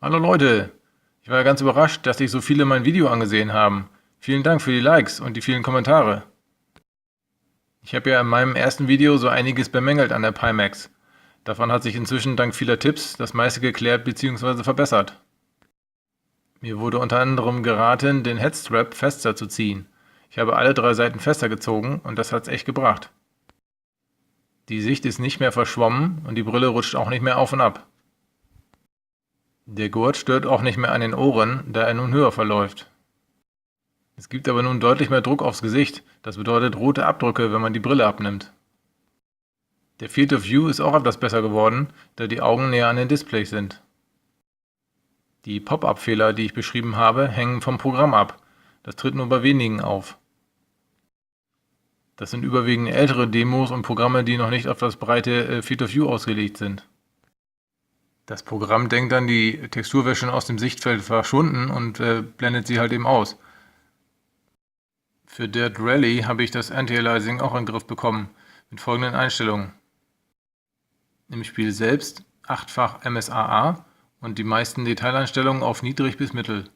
Hallo Leute, ich war ja ganz überrascht, dass sich so viele mein Video angesehen haben. Vielen Dank für die Likes und die vielen Kommentare. Ich habe ja in meinem ersten Video so einiges bemängelt an der Pimax. Davon hat sich inzwischen dank vieler Tipps das meiste geklärt bzw. verbessert. Mir wurde unter anderem geraten, den Headstrap fester zu ziehen. Ich habe alle 3 Seiten fester gezogen und das hat's echt gebracht. Die Sicht ist nicht mehr verschwommen und die Brille rutscht auch nicht mehr auf und ab. Der Gurt stört auch nicht mehr an den Ohren, da er nun höher verläuft. Es gibt aber nun deutlich mehr Druck aufs Gesicht, das bedeutet rote Abdrücke, wenn man die Brille abnimmt. Der Field of View ist auch etwas besser geworden, da die Augen näher an den Displays sind. Die Pop-up-Fehler, die ich beschrieben habe, hängen vom Programm ab. Das tritt nur bei wenigen auf. Das sind überwiegend ältere Demos und Programme, die noch nicht auf das breite Field of View ausgelegt sind. Das Programm denkt dann, die Textur wäre schon aus dem Sichtfeld verschwunden und blendet sie halt eben aus. Für Dirt Rally habe ich das Anti-Aliasing auch in den Griff bekommen, mit folgenden Einstellungen. Im Spiel selbst 8-fach MSAA und die meisten Detaileinstellungen auf niedrig bis mittel.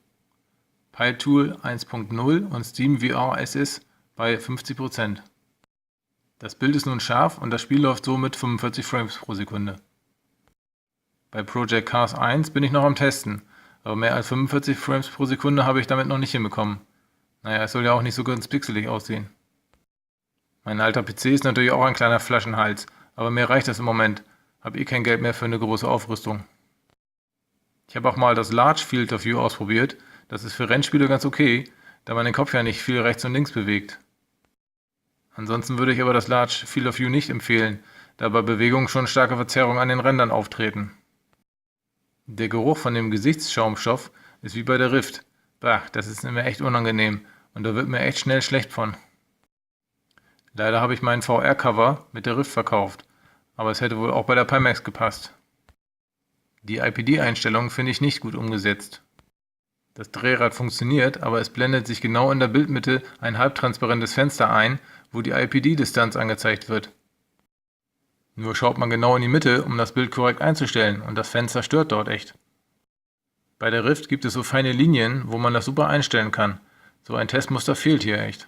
PyTool 1.0 und SteamVR SS bei 50%. Das Bild ist nun scharf und das Spiel läuft so mit 45 Frames pro Sekunde. Bei Project Cars 1 bin ich noch am Testen, aber mehr als 45 Frames pro Sekunde habe ich damit noch nicht hinbekommen. Naja, es soll ja auch nicht so ganz pixelig aussehen. Mein alter PC ist natürlich auch ein kleiner Flaschenhals, aber mir reicht das im Moment. Hab eh kein Geld mehr für eine große Aufrüstung. Ich habe auch mal das Large Field of View ausprobiert. Das ist für Rennspiele ganz okay, da man den Kopf ja nicht viel rechts und links bewegt. Ansonsten würde ich aber das Large Field of View nicht empfehlen, da bei Bewegung schon starke Verzerrungen an den Rändern auftreten. Der Geruch von dem Gesichtsschaumstoff ist wie bei der Rift. Bah, das ist mir echt unangenehm und da wird mir echt schnell schlecht von. Leider habe ich meinen VR-Cover mit der Rift verkauft, aber es hätte wohl auch bei der Pimax gepasst. Die IPD-Einstellung finde ich nicht gut umgesetzt. Das Drehrad funktioniert, aber es blendet sich genau in der Bildmitte ein halbtransparentes Fenster ein, wo die IPD-Distanz angezeigt wird. Nur schaut man genau in die Mitte, um das Bild korrekt einzustellen, und das Fenster stört dort echt. Bei der Rift gibt es so feine Linien, wo man das super einstellen kann. So ein Testmuster fehlt hier echt.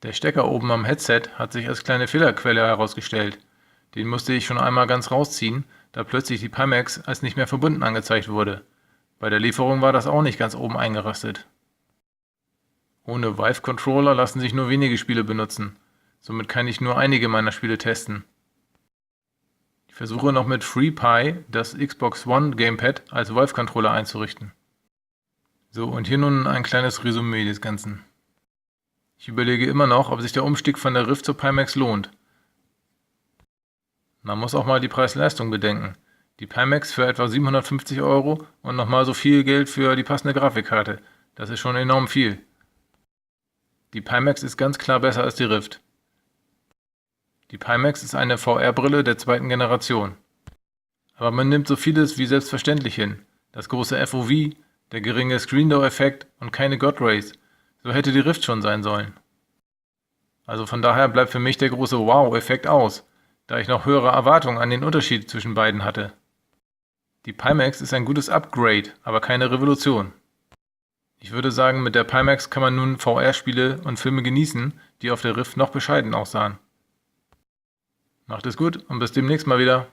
Der Stecker oben am Headset hat sich als kleine Fehlerquelle herausgestellt. Den musste ich schon einmal ganz rausziehen, da plötzlich die Pimax als nicht mehr verbunden angezeigt wurde. Bei der Lieferung war das auch nicht ganz oben eingerastet. Ohne Vive-Controller lassen sich nur wenige Spiele benutzen. Somit kann ich nur einige meiner Spiele testen. Ich versuche noch mit FreePie das Xbox One Gamepad als Vive-Controller einzurichten. So, und hier nun ein kleines Resümee des Ganzen. Ich überlege immer noch, ob sich der Umstieg von der Rift zur Pimax lohnt. Man muss auch mal die Preis-Leistung bedenken. Die Pimax für etwa 750 € und nochmal so viel Geld für die passende Grafikkarte. Das ist schon enorm viel. Die Pimax ist ganz klar besser als die Rift. Die Pimax ist eine VR-Brille der 2. Generation. Aber man nimmt so vieles wie selbstverständlich hin. Das große FOV, der geringe Screen-Door-Effekt und keine God-Rays. So hätte die Rift schon sein sollen. Also von daher bleibt für mich der große Wow-Effekt aus, da ich noch höhere Erwartungen an den Unterschied zwischen beiden hatte. Die Pimax ist ein gutes Upgrade, aber keine Revolution. Ich würde sagen, mit der Pimax kann man nun VR-Spiele und Filme genießen, die auf der Rift noch bescheiden aussahen. Macht es gut und bis demnächst mal wieder.